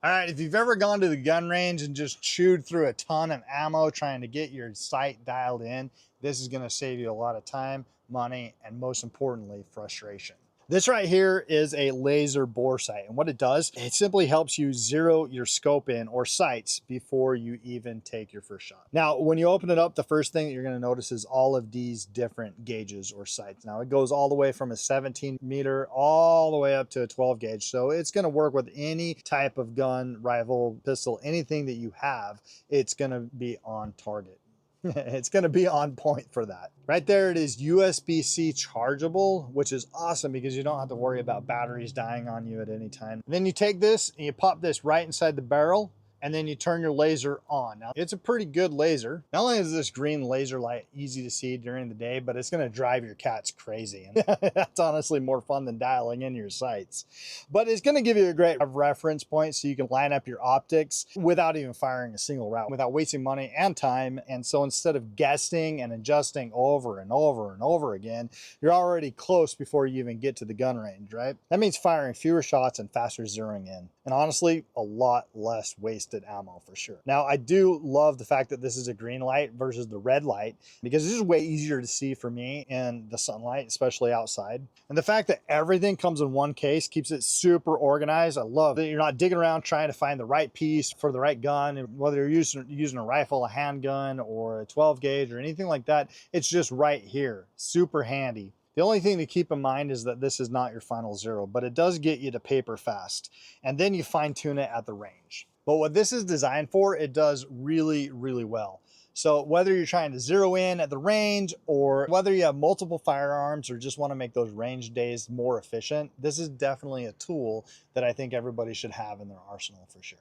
All right, if you've ever gone to the gun range and just chewed through a ton of ammo trying to get your sight dialed in, this is gonna save you a lot of time, money, and most importantly, frustration. This right here is a laser bore sight. And what it does, it simply helps you zero your scope in or sights before you even take your first shot. Now, when you open it up, the first thing that you're gonna notice is all of these different gauges or sights. Now it goes all the way from a 17 meter all the way up to a 12 gauge. So it's gonna work with any type of gun, rifle, pistol, anything that you have, it's gonna be on target. It's going to be on point for that. Right there, it is USB-C chargeable, which is awesome because you don't have to worry about batteries dying on you at any time. And then you take this and you pop this right inside the barrel, and then you turn your laser on. Now, it's a pretty good laser. Not only is this green laser light easy to see during the day, but it's gonna drive your cats crazy. And that's honestly more fun than dialing in your sights. But it's gonna give you a great reference point so you can line up your optics without even firing a single round, without wasting money and time. And so instead of guessing and adjusting over and over and over again, you're already close before you even get to the gun range, right? That means firing fewer shots and faster zeroing in. And honestly, a lot less waste ammo for sure. Now, I do love the fact that this is a green light versus the red light because this is way easier to see for me in the sunlight, especially outside. And the fact that everything comes in one case keeps it super organized. I love that you're not digging around trying to find the right piece for the right gun, whether you're using a rifle, a handgun, or a 12 gauge or anything like that. It's just right here. Super handy. The only thing to keep in mind is that this is not your final zero, but it does get you to paper fast. And then you fine tune it at the range. But what this is designed for, it does really, really well. So whether you're trying to zero in at the range or whether you have multiple firearms or just want to make those range days more efficient, this is definitely a tool that I think everybody should have in their arsenal for sure.